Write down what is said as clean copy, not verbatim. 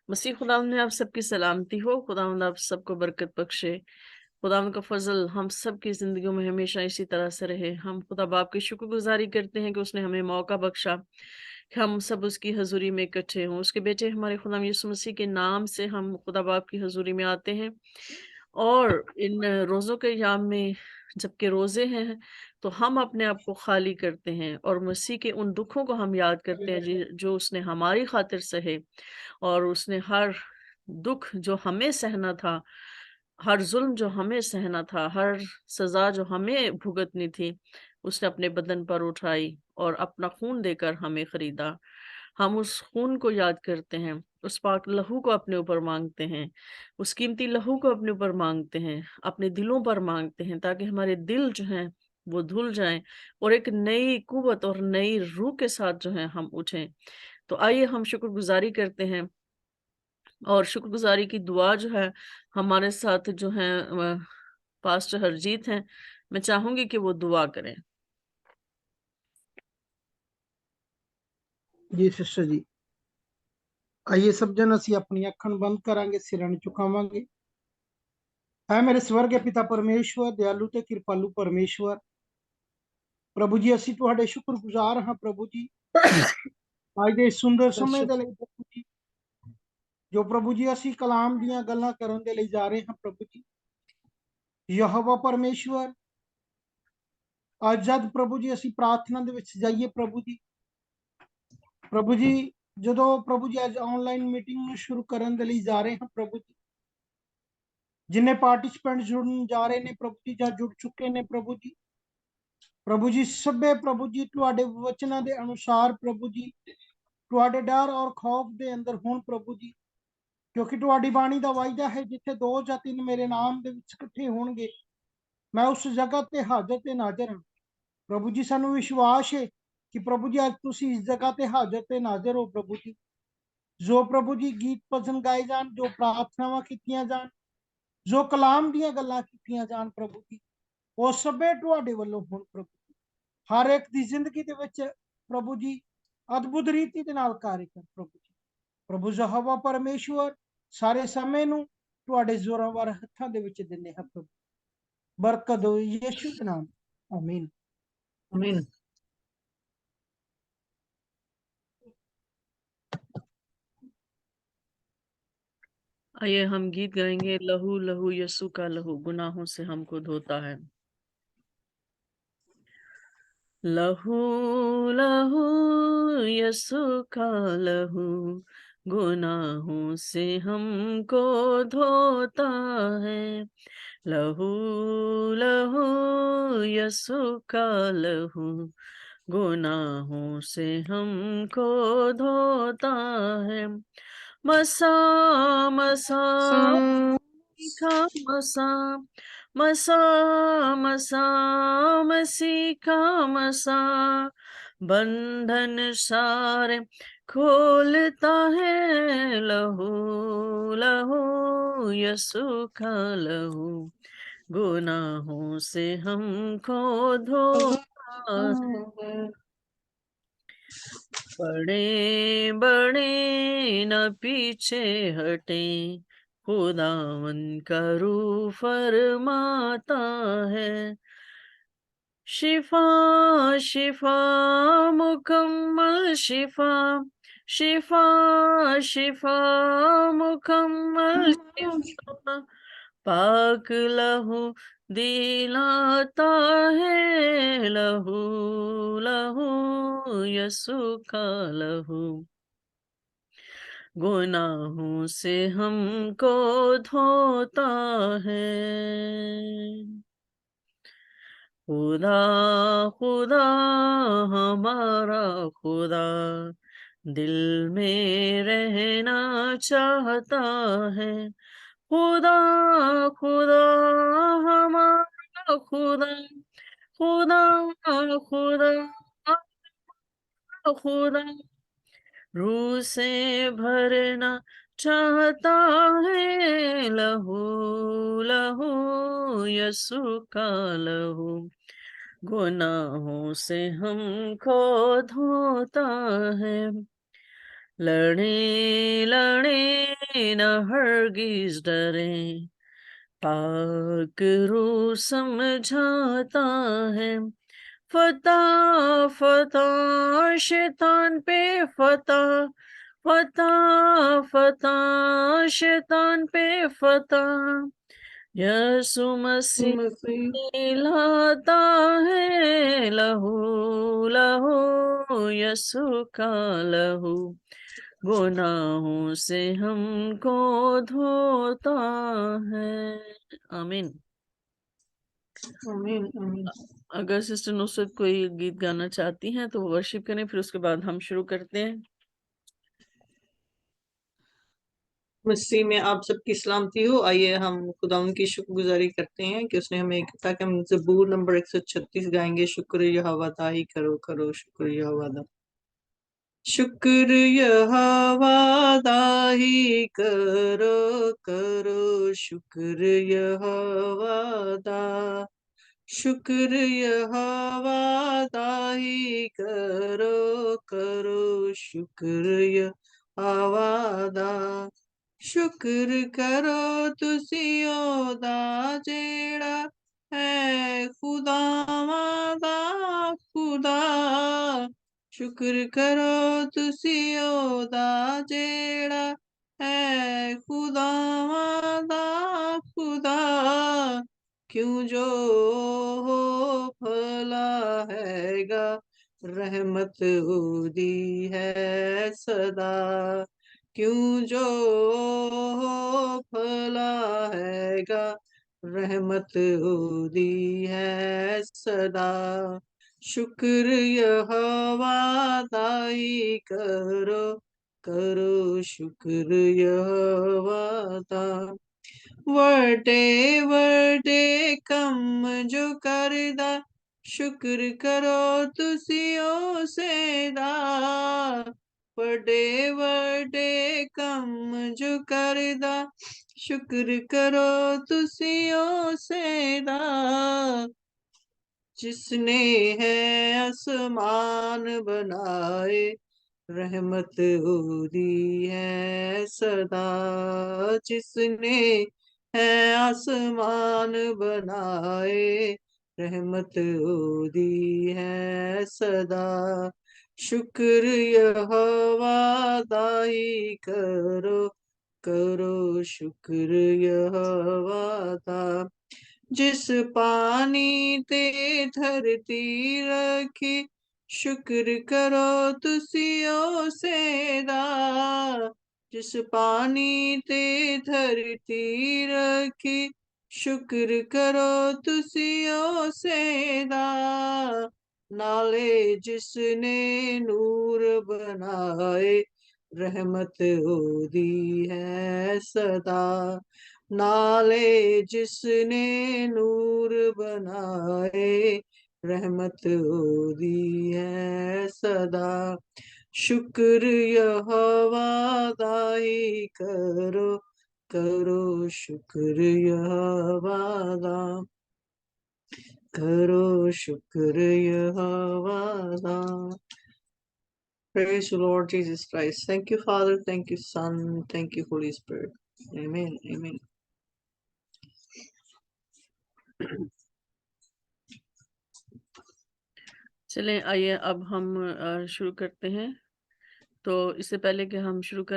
मसीह खुदावंद में आप सबकी सलामती हो। खुदावंद आप सबको बरकत बख्शे। खुदावंद का फजल हम सब की जिंदगियों में हमेशा इसी तरह से रहे। हम खुदा बाप की शुक्रगुजारी करते हैं कि उसने हमें मौका बख्शा कि हम सब उसकी हजूरी में इकट्ठे हों। उसके बेटे हमारे खुदा यीशु मसीह के नाम से हम खुदा बाप की हजूरी में आते हैं। और इन रोज़ों के अय्याम में जबकि रोज़े हैं, तो हम अपने आप को खाली करते हैं और मसीह के उन दुखों को हम याद करते हैं जो उसने हमारी खातिर सहे। और उसने हर दुख जो हमें सहना था, हर ज़ुल्म जो हमें सहना था, हर सज़ा जो हमें भुगतनी थी, उसने अपने बदन पर उठाई और अपना खून देकर हमें खरीदा। हम उस खून को याद करते हैं, उस पाक लहू को अपने ऊपर माँगते हैं, उस कीमती लहू को अपने ऊपर माँगते हैं, अपने दिलों पर माँगते हैं ताकि हमारे दिल जो हैं वो धुल जाएँ और एक नई कुव्वत और नई रूह के साथ जो है हम उठें। तो आइए हम शुक्रगुज़ारी करते हैं और शुक्रगुज़ारी की दुआ जो है हमारे साथ जो हैं पास्टर हरजीत हैं, मैं चाहूँगी कि वो दुआ करें। जी सिस्टर जी, आइए सब जन ਅਸੀਂ ਆਪਣੀ ਅੱਖਾਂ ਬੰਦ ਕਰਾਂਗੇ, ਸਿਰਾਂ ਨੂੰ ਝੁਕਾਵਾਂਗੇ। ਹੈ ਮੇਰੇ ਸਵਰਗੀ ਪਿਤਾ ਪਰਮੇਸ਼ਵਰ, ਦਿਆਲੂ ਤੇ ਕਿਰਪਾਲੂ ਪਰਮੇਸ਼ਵਰ, ਪ੍ਰਭੂ ਜੀ ਅਸੀਂ ਤੁਹਾਡੇ ਸ਼ੁਕਰਗੁਜ਼ਾਰ ਹਾਂ ਪ੍ਰਭੂ ਜੀ ਅੱਜ ਦੇ ਸੁੰਦਰ ਸਮੇਂ ਦੇ ਲਈ ਪ੍ਰਭੂ ਜੀ, ਜੋ ਪ੍ਰਭੂ ਜੀ ਅਸੀਂ ਕਲਾਮ ਦੀਆਂ ਗੱਲਾਂ ਕਰਨ ਦੇ ਲਈ ਜਾ ਰਹੇ ਹਾਂ ਪ੍ਰਭੂ ਜੀ। ਯਹੋਵਾ ਪਰਮੇਸ਼ਵਰ, ਅੱਜ ਜਦ ਪ੍ਰਭੂ ਜੀ ਅਸੀਂ ਪ੍ਰਾਰਥਨਾ ਦੇ ਵਿੱਚ ਜਾਈਏ ਪ੍ਰਭੂ ਜੀ ਜਦੋਂ ਪ੍ਰਭੂ ਜੀ ਅੱਜ ਆਨਲਾਈਨ ਮੀਟਿੰਗ ਨੂੰ ਸ਼ੁਰੂ ਕਰਨ ਦੇ ਲਈ ਜਾ ਰਹੇ ਹਾਂ ਪ੍ਰਭੂ ਜੀ, जिन्हें पार्टिसिपेंट जुड़न जा रहे ने प्रभु जी, जुड़ चुके ने प्रभु जी सबे प्रभु जी तुहाडे वचना दे अनुसार प्रभु जी तुहाडे डर और खौफ दे अंदर होण प्रभु जी, क्योंकि तुहाडी बाणी दा वायदा है जिथे दो या तीन मेरे नाम दे विच इकट्ठे होणगे मैं उस जगह ते हाजिर ते नाज़र हां। प्रभु जी सानू विश्वास है कि प्रभु जी अज तुसी इस जगह ते हाजिर ते नाज़र हो प्रभु जी। जो प्रभु जी गीत भजन गाए जान, जो प्रार्थनावां कीतियां जान, जो कलाम दियां गल्लां कीतियां जान प्रभु जी, वो सबे तुहाडे वल्लों होण प्रभु जी। हर एक दी जिंदगी दे विच प्रभु जी अद्भुत रीति दे नाल कार्य कर प्रभु जी। प्रभु यहोवा परमेश्वर, सारे समय नू तुहाडे जोरावर हत्थां दे विच दिंदे हां प्रभु। बरकत दो यीशु दे नाम, आमीन आमीन। आइए हम गीत गाएंगे, लहू लहू यीशु का लहू गुनाहों से हमको धोता है। लहू लहू यीशु का लहू गुनाहों से हमको धोता है। लहू लहू यीशु का लहू गुनाहों से हमको धोता है। मसा मसा का मसा मसा मसा मसीह का मसा बंधन सारे खोलता है। लहू लहू यीशु का लहू गुनाहों से हमको धोता है। बड़े बड़े न पीछे हटे, खुदावन का रूह फरमाता है। शिफा शिफा मुकम्मल शिफा, शिफा शिफा मुकम्मल शिफा पाक लहू दिलाता है। लहू लहू यीशु का लहू गुनाहों से हमको धोता है। खुदा खुदा हमारा खुदा दिल में रहना चाहता है। खुदा खुदा हमारा खुदा खुदा खुदा खुदा रूह से भरना चाहता है। लहू लहू यीशु का लहू गुनाहों से हमको धोता है। लड़े लड़े न हरगिज डरे, पाक रूह समझाता है। फतह फतह शैतान पे फतह, फतह फतह शैतान पे फतह। यीशु मसीह लाता है लहू, लहू यीशु का लहू, गुनाहों से हमको धोता है। आमीन। आमीन आमीन। अगर सिस्टर नुसरत कोई गीत गाना चाहती हैं तो वर्शिप करें, फिर उसके बाद हम शुरू करते हैं। मसीह में आप सबकी सलामती हो। आइए हम खुदावन की शुक्रगुजारी करते हैं कि उसने हमें, ताकि हम ज़बूर नंबर 136 गाएंगे। शुक्र यहोवा दा ही करो करो, शुक्र यहोवा दा, शुक्र यहोवा दा ही करो करो, शुक्र यहोवा दा, शुक्र यहोवा दा ही करो करो, शुक्र यहोवा दा, शुक्र करो तुसी ओदा जेड़ा है खुदावां दा खुदा, शुक्र करो तुसी ओदा जेड़ा है खुदावां दा खुदा, क्यों जो हो भला हैगा, रहमत ओदी है सदा, क्यों जो हो भला हैगा, रहमत ओदी है सदा, शुक्र यहोवा दा ही करो करो, शुक्र यहोवा दा, वटे वटे कम जो करदा, शुक्र करो तुसी ओसेदा, वटे वटे कम जो करदा, शुक्र करो तुसी ओसेदा, जिसने है आसमान बनाए, रहमत ओदी है सदा, जिसने है आसमान बनाए, रहमत ओदी है सदा, शुक्र यहोवा दा ही करो करो, शुक्र यहोवा दा, जिस पानी ते धरती रखी, शुक्र करो तुसी ओसेदा, जिस पानी ते धरती रखी, शुक्र करो तुसी ओसेदा, नाले जिसने नूर बनाए, रहमत ओदी है सदा, नाले जिसने नूर बनाए, रहमत ओदी है सदा, शुक्र यहोवा दा ही करो करो, शुक्र यहोवा दा करो, शुक्र यहोवा दा। Praise the Lord Jesus Christ. Thank you, Father. Thank you, Son. Thank you, Holy Spirit. Amen. Amen. चलें, आइए अब हम शुरू करते हैं। तो इससे पहले कि हम शुरू करें,